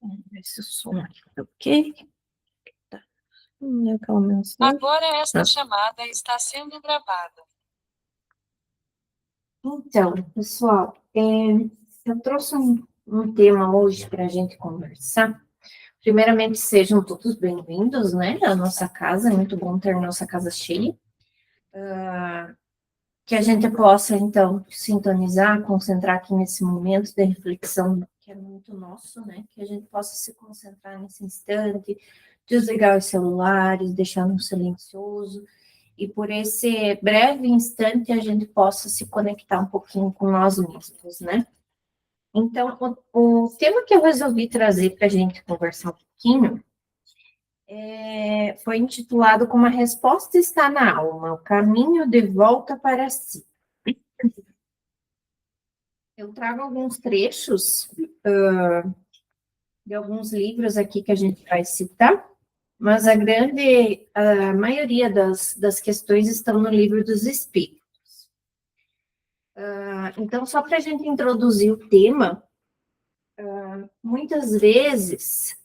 Vamos ver se o som aqui tá ok. Tá. Vamos ver aquela mensagem. Agora esta chamada está sendo gravada. Então, pessoal, eu trouxe um tema hoje para a gente conversar. Primeiramente, sejam todos bem-vindos, né, à nossa casa. É muito bom ter nossa casa cheia. Que a gente possa, então, sintonizar, concentrar aqui nesse momento de reflexão, que é muito nosso, né? Que a gente possa se concentrar nesse instante, desligar os celulares, deixar no silencioso, e por esse breve instante a gente possa se conectar um pouquinho com nós mesmos, né? Então, o tema que eu resolvi trazer para a gente conversar um pouquinho foi intitulado como A Resposta Está na Alma, o caminho de volta para si. Eu trago alguns trechos de alguns livros aqui que a gente vai citar, mas a maioria das questões estão no Livro dos Espíritos. Então, só para a gente introduzir o tema, muitas vezes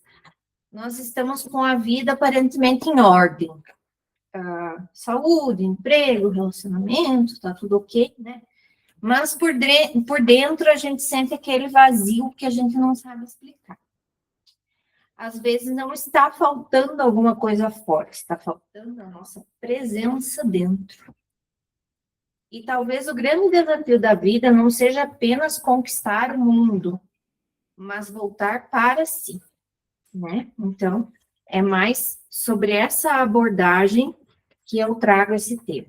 nós estamos com a vida aparentemente em ordem. Saúde, emprego, relacionamento, está tudo ok, né? Mas por dentro a gente sente aquele vazio que a gente não sabe explicar. Às vezes não está faltando alguma coisa fora, está faltando a nossa presença dentro. E talvez o grande desafio da vida não seja apenas conquistar o mundo, mas voltar para si, né? Então, é mais sobre essa abordagem que eu trago esse tema.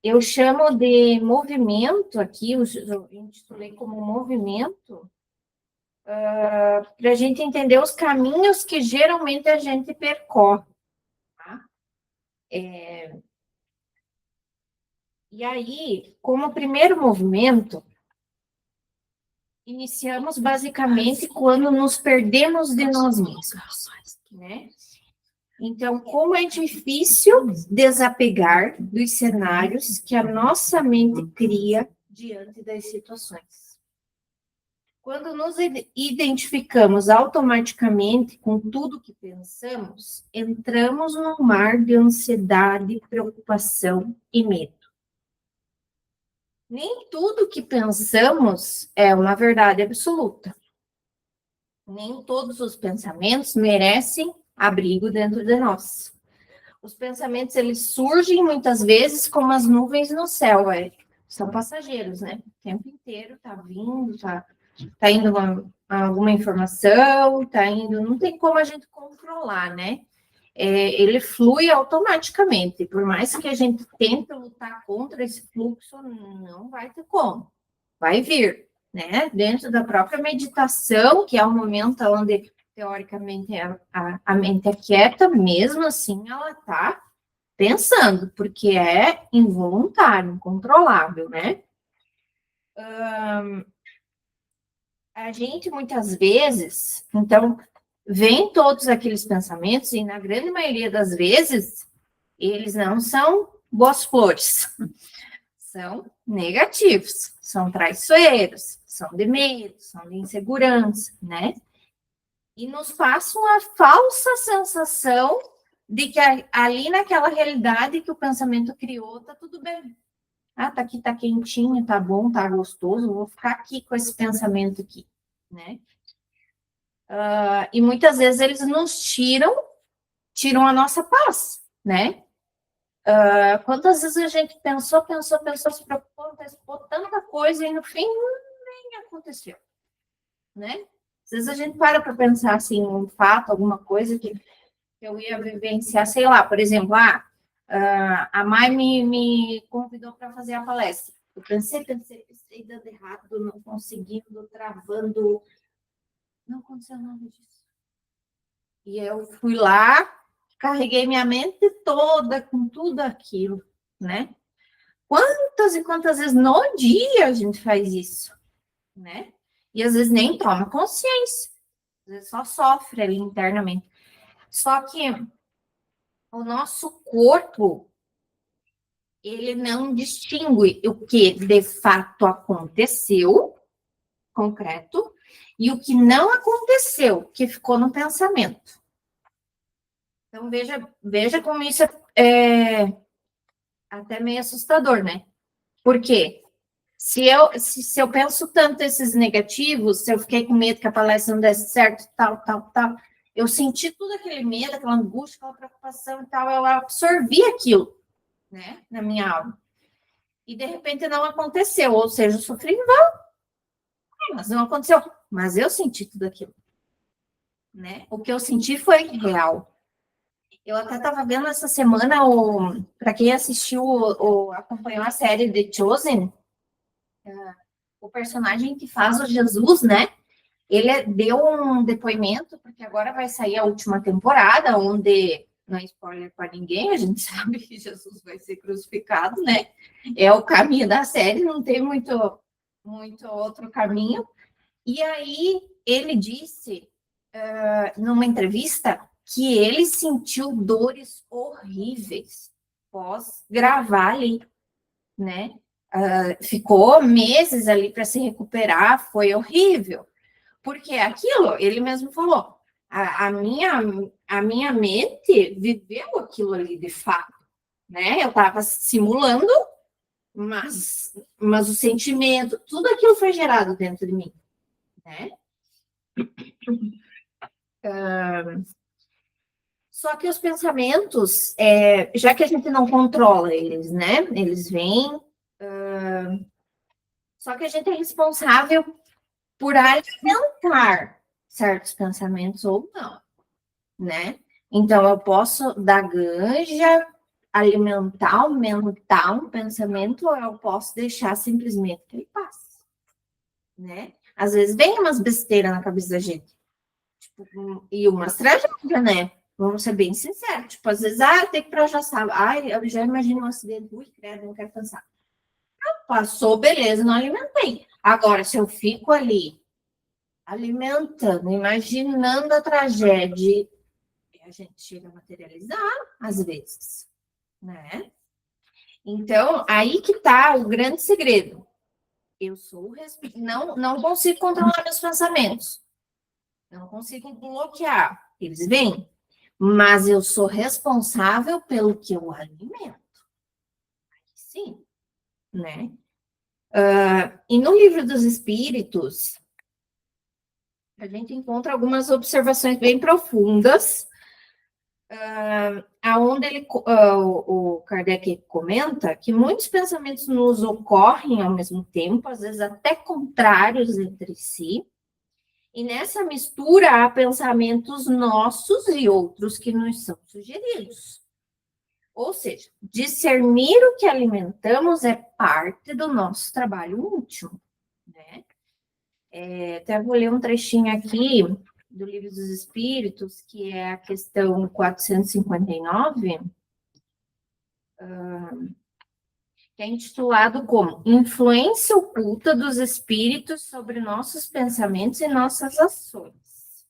Eu chamo de movimento aqui, eu intitulei como movimento, para a gente entender os caminhos que geralmente a gente percorre. Tá? E aí, como primeiro movimento, iniciamos basicamente quando nos perdemos de nós mesmos, né? Então, como é difícil desapegar dos cenários que a nossa mente cria diante das situações. Quando nos identificamos automaticamente com tudo que pensamos, entramos num mar de ansiedade, preocupação e medo. Nem tudo que pensamos é uma verdade absoluta. Nem todos os pensamentos merecem abrigo dentro de nós. Os pensamentos, eles surgem muitas vezes como as nuvens no céu, são passageiros, né? O tempo inteiro tá vindo, tá indo alguma informação, tá indo, não tem como a gente controlar, né? Ele flui automaticamente, por mais que a gente tente lutar contra esse fluxo, não vai ter como, vai vir, né? Dentro da própria meditação, que é o momento onde, teoricamente, a mente é quieta, mesmo assim, ela está pensando, porque é involuntário, incontrolável, né? A gente, muitas vezes, então, vem todos aqueles pensamentos, e na grande maioria das vezes, eles não são boas flores, são negativos, são traiçoeiros, são de medo, são de insegurança, né? E nos passam a falsa sensação de que ali naquela realidade que o pensamento criou, tá tudo bem. Tá aqui, tá quentinho, tá bom, tá gostoso, vou ficar aqui com esse pensamento aqui, né? E muitas vezes eles nos tiram a nossa paz, né? Quantas vezes a gente pensou, se preocupou, antecipou tanta coisa e no fim nem aconteceu, né? Às vezes a gente para pensar assim, um fato, alguma coisa que eu ia vivenciar, sei lá, por exemplo, a Mai me convidou para fazer a palestra. Eu pensei, dando errado, não conseguindo, travando, não aconteceu nada disso. E eu fui lá, carreguei minha mente toda com tudo aquilo, né? Quantas e quantas vezes no dia a gente faz isso, né? E às vezes nem toma consciência, às vezes só sofre ali internamente. Só que o nosso corpo, ele não distingue o que de fato aconteceu, concreto, e o que não aconteceu, que ficou no pensamento. Então, veja como isso é até meio assustador, né? Por quê? Se eu penso tanto esses negativos, se eu fiquei com medo que a palestra não desse certo, tal, eu senti tudo aquele medo, aquela angústia, aquela preocupação e tal, eu absorvi aquilo, né, na minha alma. E, de repente, não aconteceu, ou seja, eu sofri em vão, mas não aconteceu. Mas eu senti tudo aquilo, né? O que eu senti foi real. Eu até estava vendo essa semana, para quem assistiu, acompanhou a série The Chosen, o personagem que faz o Jesus, né? Ele deu um depoimento, porque agora vai sair a última temporada, onde, não é spoiler para ninguém, a gente sabe que Jesus vai ser crucificado, né? É o caminho da série, não tem muito outro caminho. E aí ele disse, numa entrevista, que ele sentiu dores horríveis pós gravar ali, né? Ficou meses ali para se recuperar, foi horrível. Porque aquilo, ele mesmo falou, a minha mente viveu aquilo ali de fato, né? Eu estava simulando, mas o sentimento, tudo aquilo foi gerado dentro de mim, né? Só que os pensamentos, já que a gente não controla eles, né? Eles vêm, só que a gente é responsável por alimentar certos pensamentos ou não, né? Então, eu posso dar ganja, alimentar, aumentar um pensamento, ou eu posso deixar simplesmente que ele passe, né? Às vezes vem umas besteiras na cabeça da gente, tipo, e umas tragédias, né? Vamos ser bem sinceros. Tipo, às vezes, tem que ir pra Jaçaba. Eu já imagino um acidente, ui, credo, não quero pensar. Passou, beleza, não alimentei. Agora, se eu fico ali alimentando, imaginando a tragédia, a gente chega a materializar, às vezes, né? Então, aí que tá o grande segredo. Eu sou não consigo controlar meus pensamentos. Não consigo bloquear. Eles vêm. Mas eu sou responsável pelo que eu alimento. Sim, né? E no Livro dos Espíritos, a gente encontra algumas observações bem profundas, aonde o Kardec comenta que muitos pensamentos nos ocorrem ao mesmo tempo, às vezes até contrários entre si, e nessa mistura há pensamentos nossos e outros que nos são sugeridos. Ou seja, discernir o que alimentamos é parte do nosso trabalho íntimo, né? Até vou ler um trechinho aqui do Livro dos Espíritos, que é a questão 459, que é intitulado como Influência Oculta dos Espíritos sobre nossos pensamentos e nossas ações.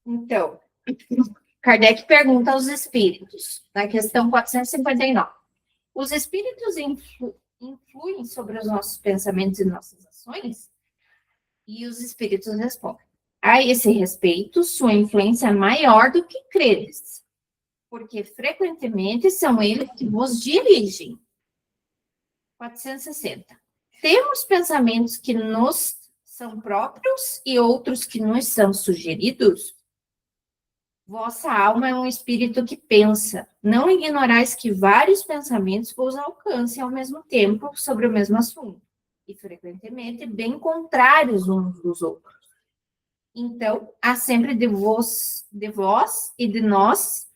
Então, Kardec pergunta aos espíritos, na questão 459, os espíritos influem sobre os nossos pensamentos e nossas ações? E os espíritos respondem, a esse respeito, sua influência é maior do que credes, porque frequentemente são eles que vos dirigem. 460. Temos pensamentos que nos são próprios e outros que nos são sugeridos? Vossa alma é um espírito que pensa. Não ignorais que vários pensamentos vos alcancem ao mesmo tempo sobre o mesmo assunto, e frequentemente bem contrários uns dos outros. Então, há sempre de vós e de nós,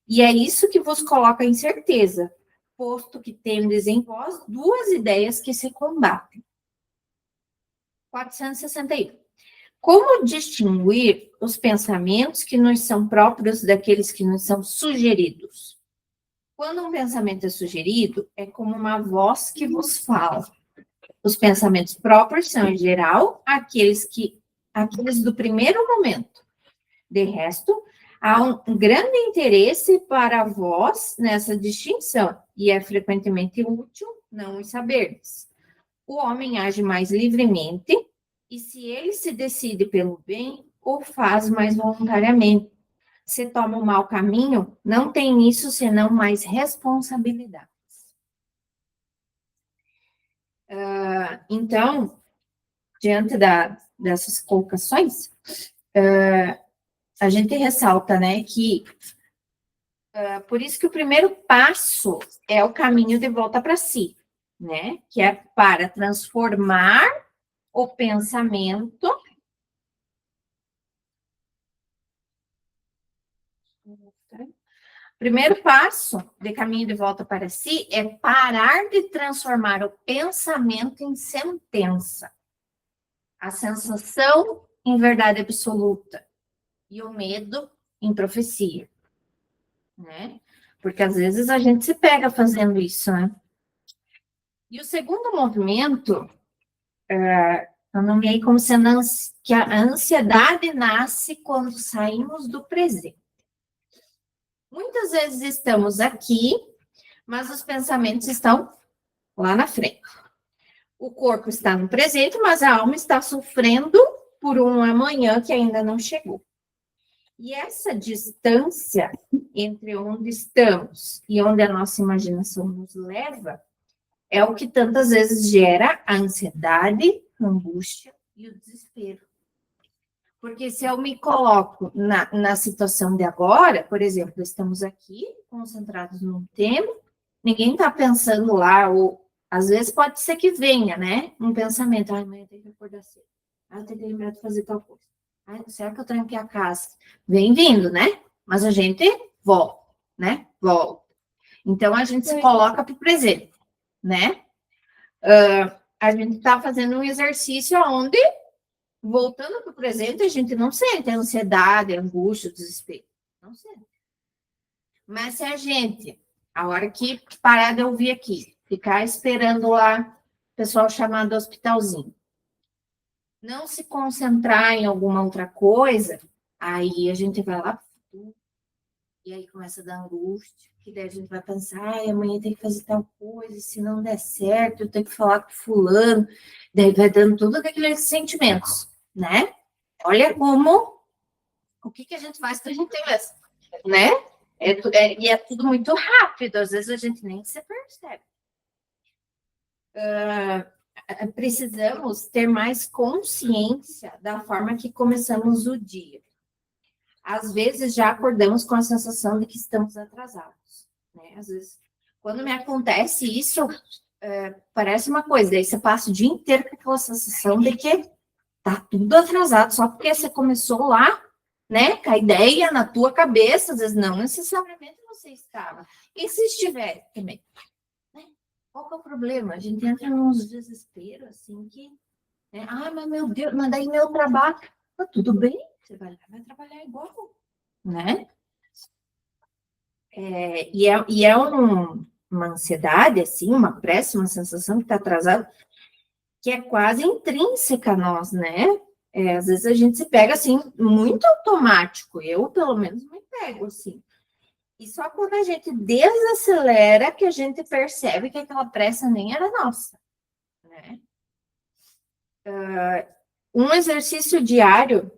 e é isso que vos coloca em certeza, posto que tendes em vós duas ideias que se combatem. 461. Como distinguir os pensamentos que nos são próprios daqueles que nos são sugeridos? Quando um pensamento é sugerido, é como uma voz que vos fala. Os pensamentos próprios são, em geral, aqueles do primeiro momento. De resto, há um grande interesse para vós nessa distinção, e é frequentemente útil não o saberdes. O homem age mais livremente E se ele se decide pelo bem, o faz mais voluntariamente. Se toma o mau caminho, não tem isso senão mais responsabilidades. Então, diante dessas colocações, a gente ressalta, né, que por isso que o primeiro passo é o caminho de volta para si, né, que é para transformar o pensamento. Primeiro passo de caminho de volta para si é parar de transformar o pensamento em sentença, a sensação em verdade absoluta e o medo em profecia, né? Porque às vezes a gente se pega fazendo isso, né? E o segundo movimento, eu nomeei como sendo que a ansiedade nasce quando saímos do presente. Muitas vezes estamos aqui, mas os pensamentos estão lá na frente. O corpo está no presente, mas a alma está sofrendo por um amanhã que ainda não chegou. E essa distância entre onde estamos e onde a nossa imaginação nos leva é o que tantas vezes gera a ansiedade, a angústia e o desespero. Porque se eu me coloco na situação de agora, por exemplo, estamos aqui, concentrados num tema, ninguém está pensando lá, ou às vezes pode ser que venha, né? Um pensamento, amanhã eu tenho que acordar cedo, eu tenho que lembrar de fazer tal coisa. Será que eu tranquei a casa? Vem vindo, né? Mas a gente volta, né? Volta. Então, a gente se coloca para o presente, né? A gente está fazendo um exercício onde voltando para o presente, a gente não sente a ansiedade, a angústia, o desespero. Não sente. Mas se a gente, a hora que parar de ouvir aqui, ficar esperando lá o pessoal chamar do hospitalzinho, não se concentrar em alguma outra coisa, aí a gente vai lá pro futuro, e aí começa a dar angústia, que daí a gente vai pensar, amanhã tem que fazer tal coisa, se não der certo, eu tenho que falar com fulano, daí vai dando tudo aqueles sentimentos, né? Olha como, o que a gente faz para a gente ter mesmo, né? E é tudo muito rápido, às vezes a gente nem se percebe. Precisamos ter mais consciência da forma que começamos o dia. Às vezes já acordamos com a sensação de que estamos atrasados, né? Às vezes, quando me acontece isso, parece uma coisa, daí você passa o dia inteiro com aquela sensação de que tá tudo atrasado, só porque você começou lá, né, com a ideia na tua cabeça, às vezes não necessariamente você estava. E se estiver também? Né? Qual que é o problema? A gente entra nos desesperos, assim, que... Né? Mas meu Deus, mas daí meu trabalho... Tá tudo bem, você vai trabalhar igual, né? E é uma ansiedade, assim, uma pressa, uma sensação que está atrasada, que é quase intrínseca a nós, né? Às vezes a gente se pega, assim, muito automático. Eu, pelo menos, me pego, assim. E só quando a gente desacelera que a gente percebe que aquela pressa nem era nossa, né? Um exercício diário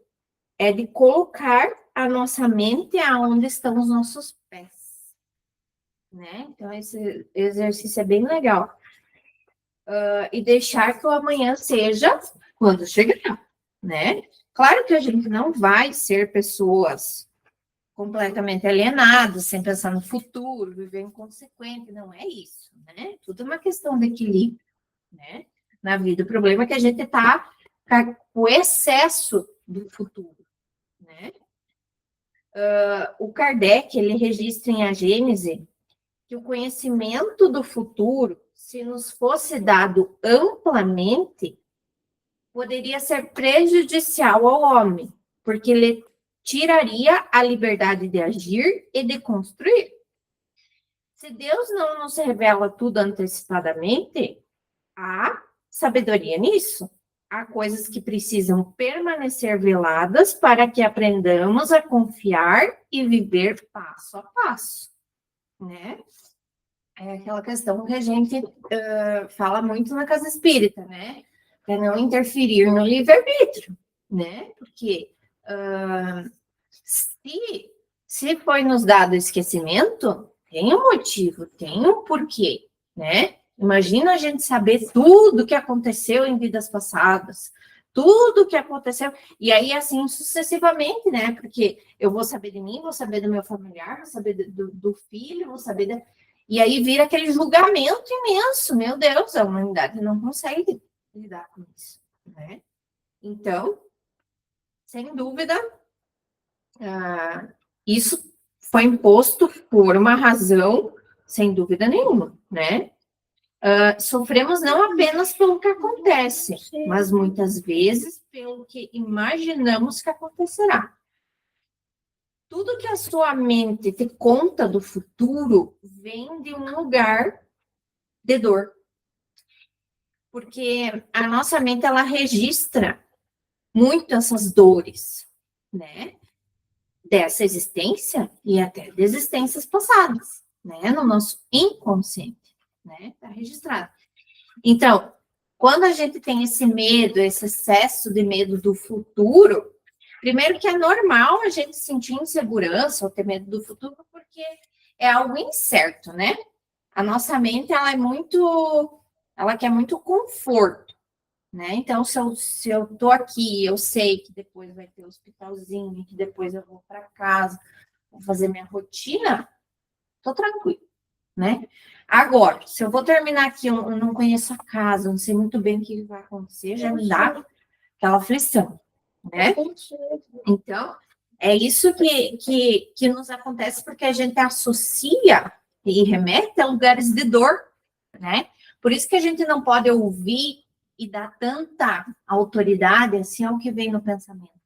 é de colocar a nossa mente aonde estão os nossos pés, né? Então, esse exercício é bem legal. E deixar que o amanhã seja quando chegar, né? Claro que a gente não vai ser pessoas completamente alienadas, sem pensar no futuro, viver inconsequente, não é isso, né? Tudo é uma questão de equilíbrio, né? Na vida, o problema é que a gente está com o excesso do futuro, né? O Kardec, ele registra em A Gênese que o conhecimento do futuro, se nos fosse dado amplamente, poderia ser prejudicial ao homem, porque ele tiraria a liberdade de agir e de construir. Se Deus não nos revela tudo antecipadamente, há sabedoria nisso. Há coisas que precisam permanecer veladas para que aprendamos a confiar e viver passo a passo, né? É aquela questão que a gente fala muito na casa espírita, né? para não interferir no livre-arbítrio, né? Porque se foi nos dado esquecimento, tem um motivo, tem um porquê, né? Imagina a gente saber tudo que aconteceu em vidas passadas, tudo que aconteceu, e aí assim sucessivamente, né? Porque eu vou saber de mim, vou saber do meu familiar, vou saber do filho, vou saber E aí vira aquele julgamento imenso, meu Deus, a humanidade não consegue lidar com isso, né? Então, sem dúvida, isso foi imposto por uma razão, sem dúvida nenhuma, né? Sofremos não apenas pelo que acontece, mas muitas vezes pelo que imaginamos que acontecerá. Tudo que a sua mente te conta do futuro vem de um lugar de dor. Porque a nossa mente, ela registra muito essas dores, né? Dessa existência e até de existências passadas, né? No nosso inconsciente, né? Está registrado. Então, quando a gente tem esse medo, esse excesso de medo do futuro, primeiro que é normal a gente sentir insegurança ou ter medo do futuro, porque é algo incerto, né? A nossa mente, ela quer muito conforto, né? Então, se eu tô aqui, eu sei que depois vai ter hospitalzinho, que depois eu vou para casa, vou fazer minha rotina, tô tranquilo, né? Agora, se eu vou terminar aqui, eu não conheço a casa, não sei muito bem o que vai acontecer, já me dá aquela aflição, né? Então, é isso que nos acontece porque a gente associa e remete a lugares de dor, né? Por isso que a gente não pode ouvir e dar tanta autoridade assim ao que vem no pensamento,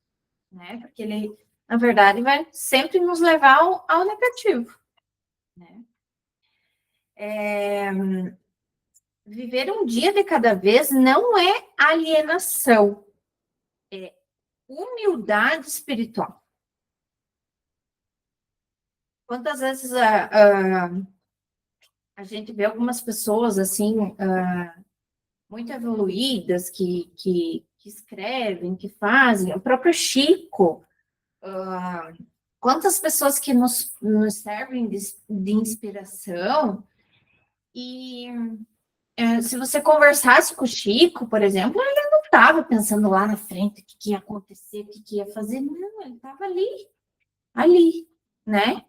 né? Porque ele, na verdade, vai sempre nos levar ao negativo, né? Viver um dia de cada vez não é alienação, é humildade espiritual. Quantas vezes a gente vê algumas pessoas assim, muito evoluídas, que escrevem, que fazem, o próprio Chico, quantas pessoas que nos servem de inspiração, e se você conversasse com o Chico, por exemplo, ele não estava pensando lá na frente o que ia acontecer, o que ia fazer, não, ele estava ali, né?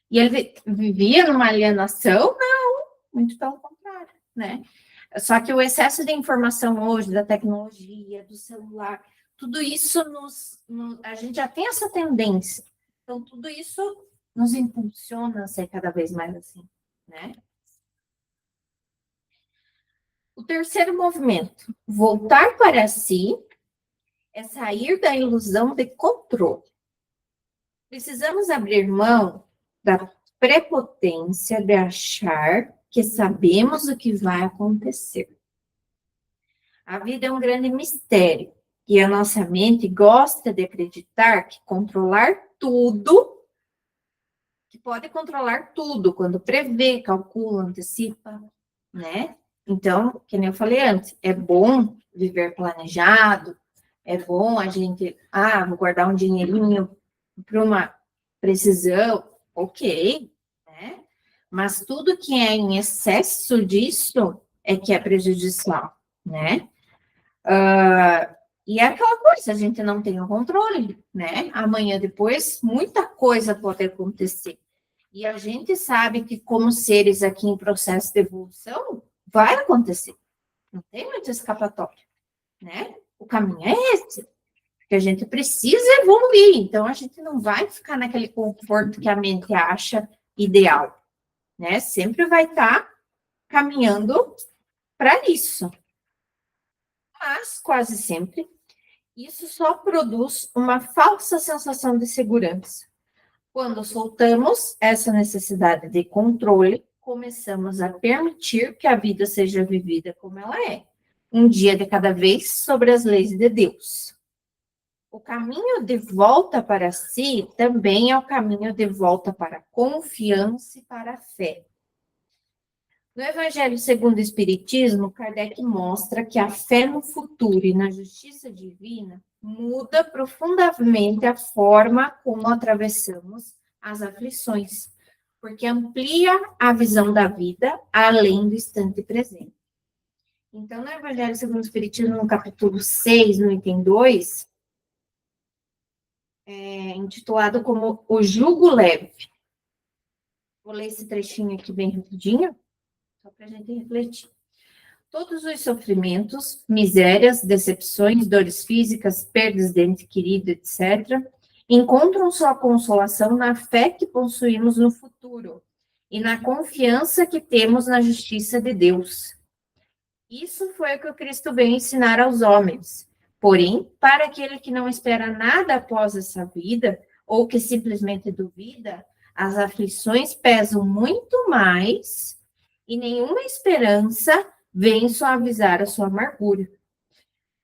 E ele vivia numa alienação? Não, muito pelo contrário, né? Só que o excesso de informação hoje, da tecnologia, do celular, tudo isso a gente já tem essa tendência. Então, tudo isso nos impulsiona a ser cada vez mais assim, né? O terceiro movimento, voltar para si, é sair da ilusão de controle. Precisamos abrir mão da prepotência de achar que sabemos o que vai acontecer. A vida é um grande mistério e a nossa mente gosta de acreditar que controlar tudo, que pode controlar tudo quando prevê, calcula, antecipa, né? Então, que nem eu falei antes, é bom viver planejado, é bom a gente, vou guardar um dinheirinho para uma precisão, ok, né? Mas tudo que é em excesso disso é que é prejudicial, né? E é aquela coisa, a gente não tem o controle, né? Amanhã depois, muita coisa pode acontecer. E a gente sabe que, como seres aqui em processo de evolução, vai acontecer. Não tem muita escapatória, né? O caminho é esse. Que a gente precisa evoluir. Então, a gente não vai ficar naquele conforto que a mente acha ideal, né? Sempre vai estar caminhando para isso. Mas, quase sempre, isso só produz uma falsa sensação de segurança. Quando soltamos essa necessidade de controle, começamos a permitir que a vida seja vivida como ela é, um dia de cada vez sobre as leis de Deus. O caminho de volta para si também é o caminho de volta para a confiança e para a fé. No Evangelho segundo o Espiritismo, Kardec mostra que a fé no futuro e na justiça divina muda profundamente a forma como atravessamos as aflições, porque amplia a visão da vida além do instante presente. Então, no Evangelho segundo o Espiritismo, no capítulo 6, no item 2, intitulado como O Jugo Leve. Vou ler esse trechinho aqui bem rapidinho, só para a gente refletir. Todos os sofrimentos, misérias, decepções, dores físicas, perdas de ente querido, etc., encontram sua consolação na fé que possuímos no futuro e na confiança que temos na justiça de Deus. Isso foi o que o Cristo veio ensinar aos homens. Porém, para aquele que não espera nada após essa vida, ou que simplesmente duvida, as aflições pesam muito mais e nenhuma esperança vem suavizar a sua amargura.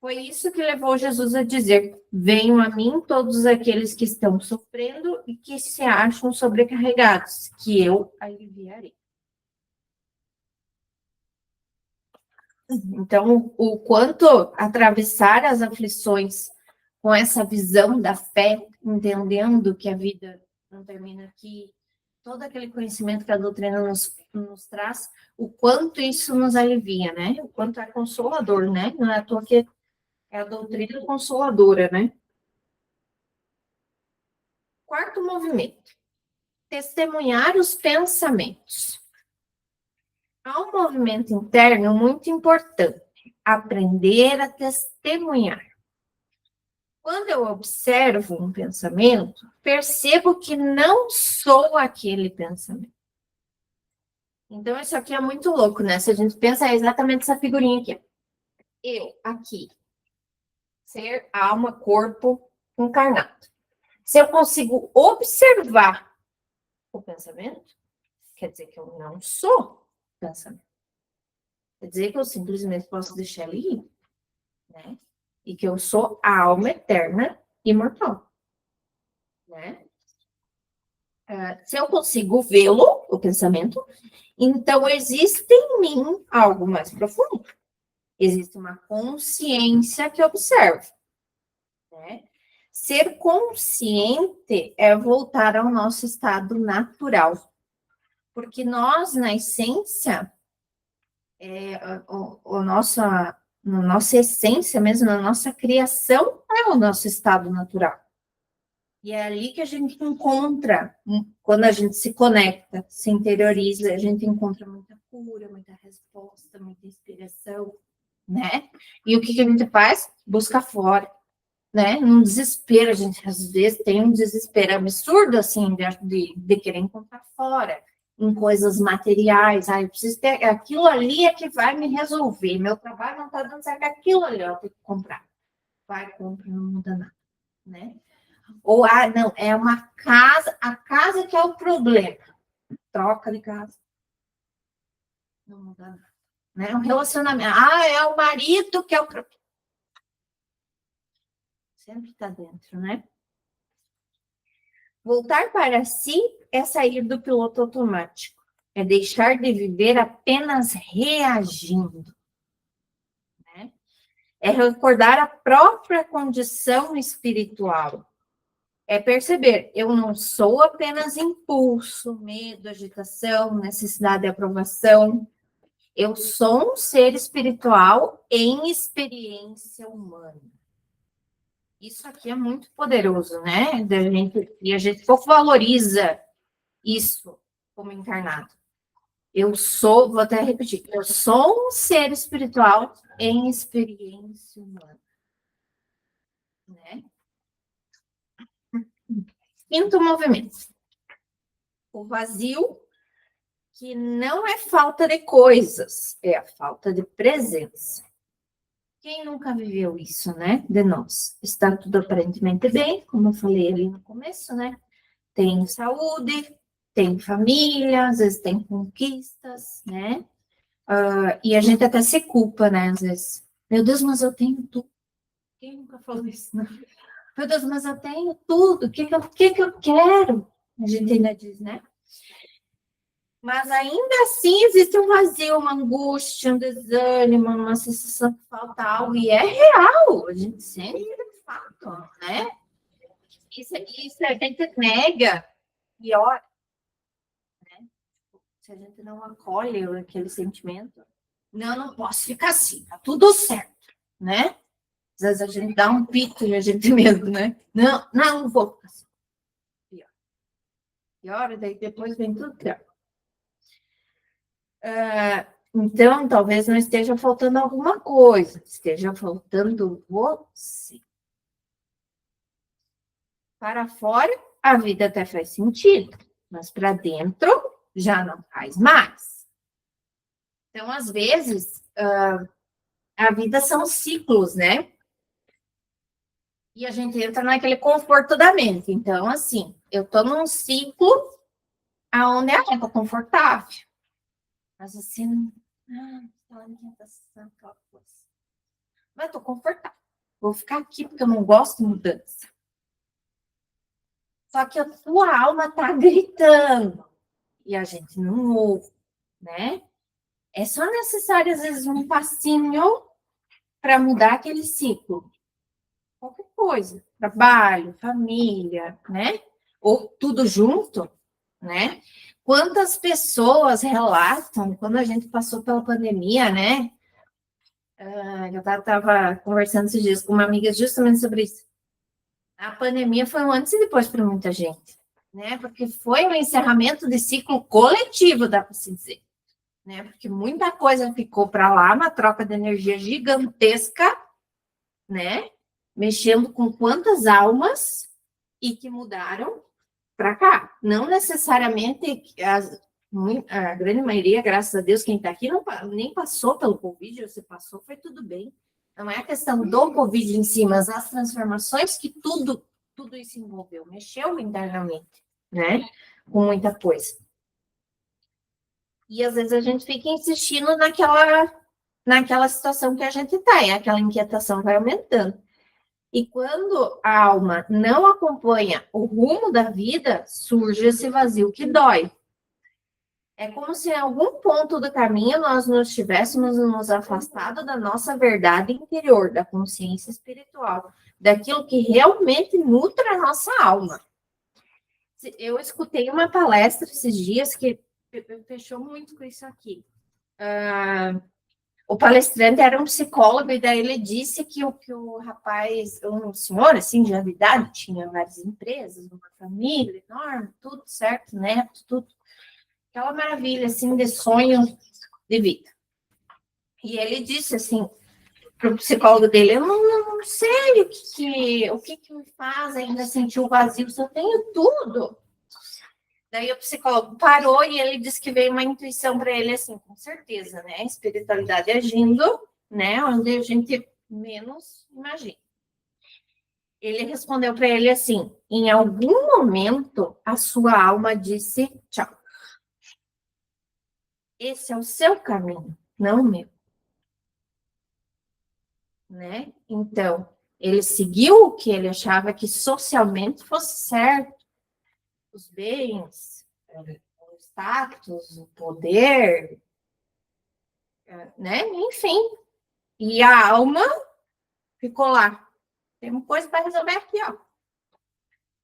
Foi isso que levou Jesus a dizer: venham a mim todos aqueles que estão sofrendo e que se acham sobrecarregados, que eu aliviarei. Então, o quanto atravessar as aflições com essa visão da fé, entendendo que a vida não termina aqui, todo aquele conhecimento que a doutrina nos traz, o quanto isso nos alivia, né? O quanto é consolador, né? Não é à toa que é a doutrina consoladora, né? Quarto movimento. Testemunhar os pensamentos. Há um movimento interno muito importante. Aprender a testemunhar. Quando eu observo um pensamento, percebo que não sou aquele pensamento. Então, isso aqui é muito louco, né? Se a gente pensa, é exatamente essa figurinha aqui. Eu, aqui. Ser, alma, corpo, encarnado. Se eu consigo observar o pensamento, quer dizer que eu não sou pensamento. Quer dizer que eu simplesmente posso deixar ele ir, né? E que eu sou a alma eterna, imortal, né? Se eu consigo vê-lo, o pensamento, então existe em mim algo mais profundo. Existe uma consciência que observa, né? Ser consciente é voltar ao nosso estado natural. Porque nós, na essência, nossa essência mesmo, na nossa criação, é o nosso estado natural. E é ali que a gente encontra, quando a gente se conecta, se interioriza, a gente encontra muita cura, muita resposta, muita inspiração, né? E o que a gente faz? Busca fora, né? Num desespero, a gente às vezes tem um desespero absurdo, assim, de querer encontrar fora, em coisas materiais. Eu preciso ter, aquilo ali é que vai me resolver, meu trabalho não está dando certo, aquilo ali eu tenho que comprar. Vai, compra, não muda nada, né? Ou, não, é uma casa, a casa que é o problema. Troca de casa. Não muda nada. Né? Um relacionamento. É o marido que é o problema. Sempre está dentro, né? Voltar para si é sair do piloto automático. É deixar de viver apenas reagindo. Né? É recordar a própria condição espiritual. É perceber, eu não sou apenas impulso, medo, agitação, necessidade de aprovação. Eu sou um ser espiritual em experiência humana. Isso aqui é muito poderoso, né? E a gente pouco valoriza isso como encarnado. Vou até repetir, eu sou um ser espiritual em experiência humana. Né? Quinto movimento. O vazio, que não é falta de coisas, é a falta de presença. Quem nunca viveu isso, né? De nós. Está tudo aparentemente bem, como eu falei ali no começo, né? Tem saúde, tem família, às vezes tem conquistas, né? E a gente até se culpa, né? Às vezes. Meu Deus, mas eu tenho tudo. Quem nunca falou isso, né? Meu Deus, mas eu tenho tudo. O que eu quero? A gente ainda diz, né? Mas ainda assim existe um vazio, uma angústia, um desânimo, uma sensação que falta algo, e é real, a gente sente de fato, né? Isso a gente nega, e olha, se a gente não acolhe aquele sentimento, não posso ficar assim, tá tudo certo, né? Às vezes a gente dá um pito e a gente mesmo, né? Não vou ficar assim. Pior, daí depois vem tudo pior. Então, talvez não esteja faltando alguma coisa, esteja faltando você. Para fora, a vida até faz sentido, mas para dentro já não faz mais. Então, às vezes, a vida são ciclos, né? E a gente entra naquele conforto da mente. Então, assim, eu estou num ciclo onde eu estou confortável. Mas assim, aquela alimentação, aquela coisa. Mas eu estou confortável. Vou ficar aqui porque eu não gosto de mudança. Só que a sua alma está gritando. E a gente não ouve, né? É só necessário, às vezes, um passinho para mudar aquele ciclo. Qualquer coisa. Trabalho, família, né? Ou tudo junto, né? Quantas pessoas relatam quando a gente passou pela pandemia, né? Eu estava conversando esses dias com uma amiga justamente sobre isso. A pandemia foi um antes e depois para muita gente, né? Porque foi um encerramento de ciclo coletivo, dá para se dizer, né? Porque muita coisa ficou para lá, uma troca de energia gigantesca, né? Mexendo com quantas almas e que mudaram para cá. Não necessariamente a grande maioria, graças a Deus, quem está aqui nem passou pelo Covid, você passou, foi tudo bem. Não é a questão do Covid em si, mas as transformações que tudo isso envolveu, mexeu internamente, né? Com muita coisa. E às vezes a gente fica insistindo naquela situação que a gente está, e aquela inquietação vai aumentando. E quando a alma não acompanha o rumo da vida, surge esse vazio que dói. É como se em algum ponto do caminho nós nos tivéssemos nos afastado da nossa verdade interior, da consciência espiritual, daquilo que realmente nutre a nossa alma. Eu escutei uma palestra esses dias que fechou muito com isso aqui. O palestrante era um psicólogo, e daí ele disse que o rapaz, um senhor, assim, de idade, tinha várias empresas, uma família enorme, tudo certo, neto, tudo. Aquela maravilha, assim, de sonho de vida. E ele disse, assim, para o psicólogo dele, eu não sei o que me faz ainda sentir o vazio, se eu tenho tudo. Daí o psicólogo parou e ele disse que veio uma intuição para ele, assim, com certeza, né? Espiritualidade agindo, né? Onde a gente menos imagina. Ele respondeu para ele assim: em algum momento a sua alma disse tchau. Esse é o seu caminho, não o meu. Né? Então, ele seguiu o que ele achava que socialmente fosse certo. Os bens, o status, o poder, né? Enfim. E a alma ficou lá. Tem uma coisa para resolver aqui, ó.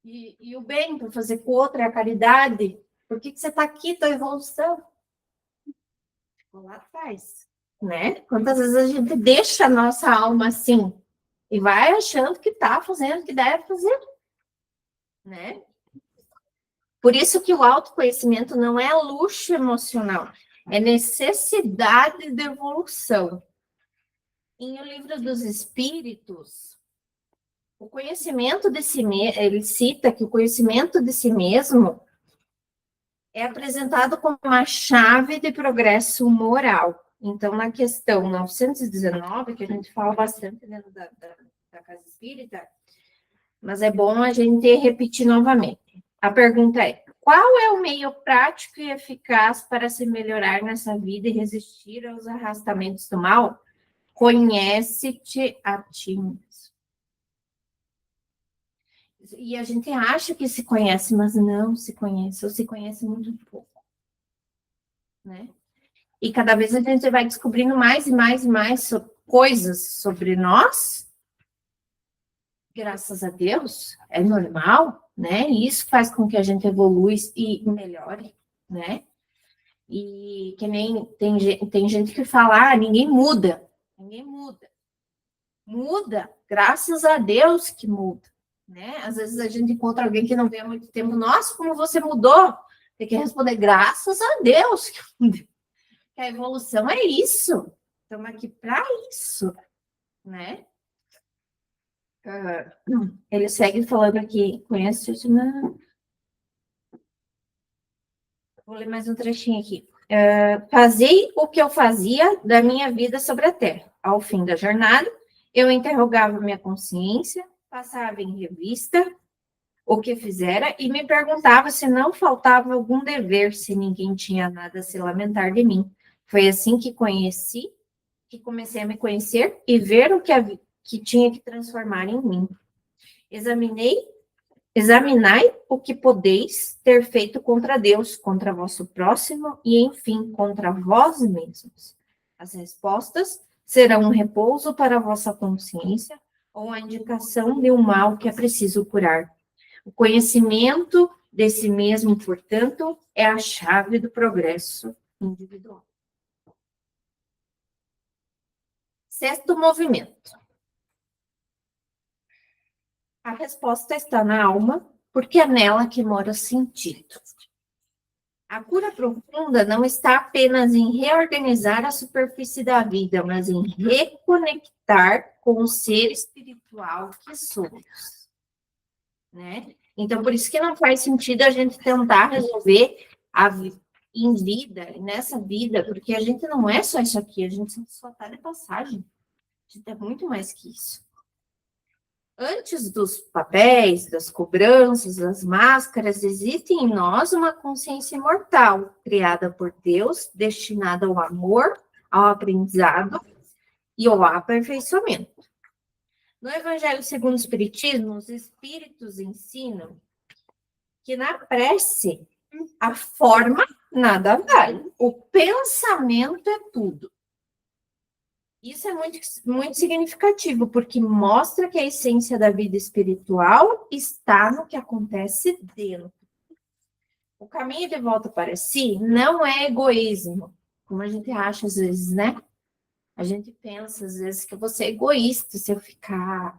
E o bem para fazer com o outro é a caridade. Por que você está aqui, tua evolução? Ficou lá atrás, né? Quantas vezes a gente deixa a nossa alma assim e vai achando que está fazendo o que deve fazer, né? Por isso que o autoconhecimento não é luxo emocional, é necessidade de evolução. Em O Livro dos Espíritos, o conhecimento de si mesmo, ele cita que o conhecimento de si mesmo é apresentado como uma chave de progresso moral. Então, na questão 919, que a gente fala bastante dentro da Casa Espírita, mas é bom a gente repetir novamente. A pergunta é: qual é o meio prático e eficaz para se melhorar nessa vida e resistir aos arrastamentos do mal? Conhece-te a ti mesmo. E a gente acha que se conhece, mas não se conhece, ou se conhece muito pouco. né? E cada vez a gente vai descobrindo mais e mais e mais coisas sobre nós, graças a Deus, é normal, né? E isso faz com que a gente evolui e melhore, né? E que nem tem gente que fala, ninguém muda. Ninguém muda. Muda, graças a Deus que muda, né? Às vezes a gente encontra alguém que não vê há muito tempo, nossa, como você mudou? Tem que responder, graças a Deus que mudou. Que a evolução é isso. Estamos aqui para isso, né? Ele segue falando aqui, conhece o Vou ler mais um trechinho aqui. Fazei o que eu fazia da minha vida sobre a Terra. Ao fim da jornada, eu interrogava minha consciência, passava em revista o que fizera e me perguntava se não faltava algum dever, se ninguém tinha nada a se lamentar de mim. Foi assim que comecei a me conhecer e ver o que tinha que transformar em mim. Examinai o que podeis ter feito contra Deus, contra vosso próximo e, enfim, contra vós mesmos. As respostas serão um repouso para a vossa consciência ou a indicação de um mal que é preciso curar. O conhecimento de si mesmo, portanto, é a chave do progresso individual. Sexto movimento. A resposta está na alma, porque é nela que mora o sentido. A cura profunda não está apenas em reorganizar a superfície da vida, mas em reconectar com o ser espiritual que somos, né? Então, por isso que não faz sentido a gente tentar resolver em vida, nessa vida, porque a gente não é só isso aqui, a gente só está de passagem. A gente é muito mais que isso. Antes dos papéis, das cobranças, das máscaras, existe em nós uma consciência imortal, criada por Deus, destinada ao amor, ao aprendizado e ao aperfeiçoamento. No Evangelho segundo o Espiritismo, os Espíritos ensinam que na prece a forma nada vale, o pensamento é tudo. Isso é muito, muito significativo, porque mostra que a essência da vida espiritual está no que acontece dentro. O caminho de volta para si não é egoísmo, como a gente acha às vezes, né? A gente pensa às vezes que eu vou ser egoísta se eu ficar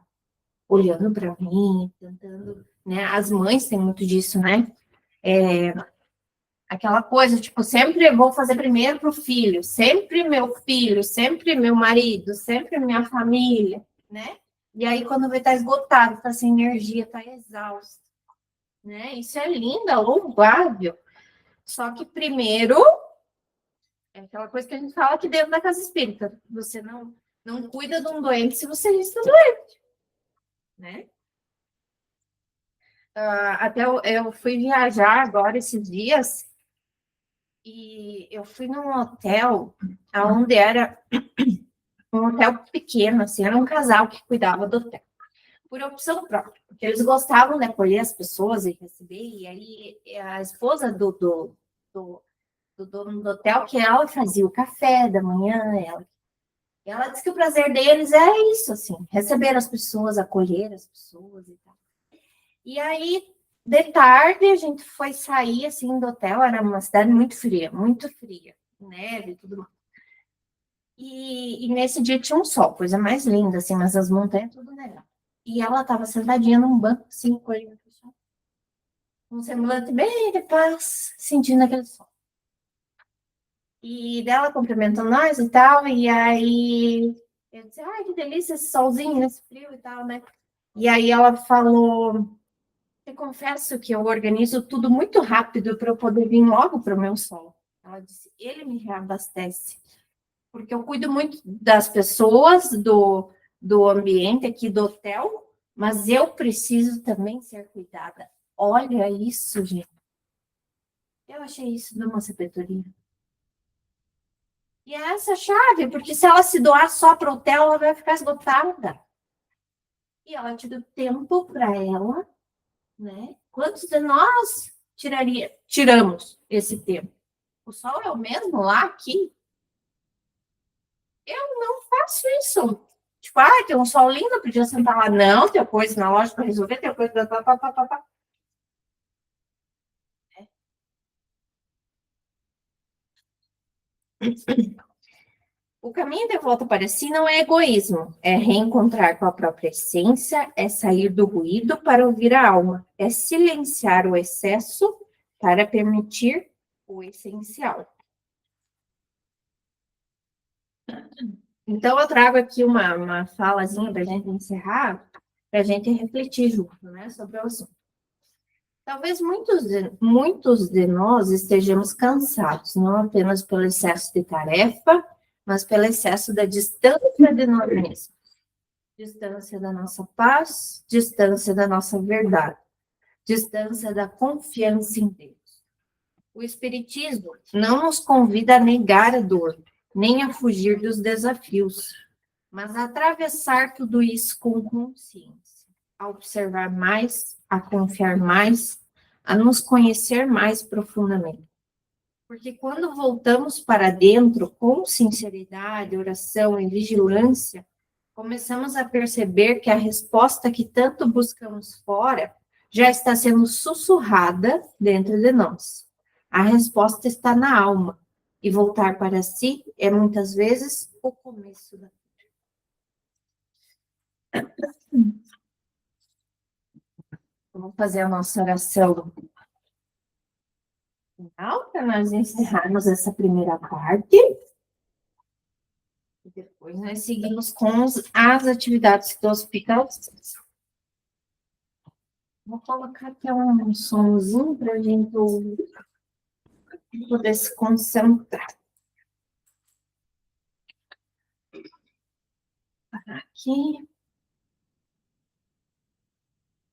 olhando para mim, tentando, né? As mães têm muito disso, né? Aquela coisa, tipo, sempre vou fazer primeiro pro filho, sempre meu filho, sempre meu marido, sempre minha família, né? E aí, quando vai estar esgotado, tá sem energia, tá exausto, né? Isso é lindo, é louvável. Só que primeiro, é aquela coisa que a gente fala aqui dentro da casa espírita, você não cuida de um doente se você já está doente, né? Até eu fui viajar agora esses dias, e eu fui num hotel, onde era um hotel pequeno, assim, era um casal que cuidava do hotel, por opção própria, porque eles gostavam de acolher as pessoas e receber, e aí a esposa do dono do hotel, que ela fazia o café da manhã, ela disse que o prazer deles é isso, assim, receber as pessoas, acolher as pessoas e tal. E aí, de tarde, a gente foi sair, assim, do hotel, era uma cidade muito fria, neve e tudo mais. E nesse dia tinha um sol, coisa mais linda, assim, mas as montanhas tudo nela. E ela estava sentadinha num banco, assim, com ele um semblante bem de paz, sentindo aquele sol. E dela cumprimentou nós e tal, e aí eu disse, ai, que delícia esse solzinho, esse frio e tal, né? E aí ela falou, eu confesso que eu organizo tudo muito rápido para eu poder vir logo para o meu sol. Ela disse, ele me reabastece, porque eu cuido muito das pessoas, do ambiente aqui do hotel, mas eu preciso também ser cuidada. Olha isso, gente. Eu achei isso de uma sabedoria. E é essa a chave, porque se ela se doar só para o hotel, ela vai ficar esgotada. E ela tira tempo para ela, né? Quantos de nós tiramos esse tempo? O sol é o mesmo lá, aqui? Eu não faço isso. Tipo, tem um sol lindo, podia sentar lá. Não, tem coisa na loja para resolver, tem coisa... O caminho de volta para si não é egoísmo, é reencontrar com a própria essência, é sair do ruído para ouvir a alma, é silenciar o excesso para permitir o essencial. Então, eu trago aqui uma falazinha para a gente encerrar, para a gente refletir junto, né, sobre o assunto. Talvez muitos de nós estejamos cansados, não apenas pelo excesso de tarefa, mas pelo excesso da distância de nós mesmos. Distância da nossa paz, distância da nossa verdade, distância da confiança em Deus. O Espiritismo não nos convida a negar a dor, nem a fugir dos desafios, mas a atravessar tudo isso com consciência, a observar mais, a confiar mais, a nos conhecer mais profundamente. Porque quando voltamos para dentro com sinceridade, oração e vigilância, começamos a perceber que a resposta que tanto buscamos fora já está sendo sussurrada dentro de nós. A resposta está na alma, e voltar para si é muitas vezes o começo da vida. Vamos fazer a nossa oração final para nós encerrarmos essa primeira parte. E depois nós seguimos com as atividades do hospital. Vou colocar aqui um somzinho para a gente poder se concentrar. Aqui.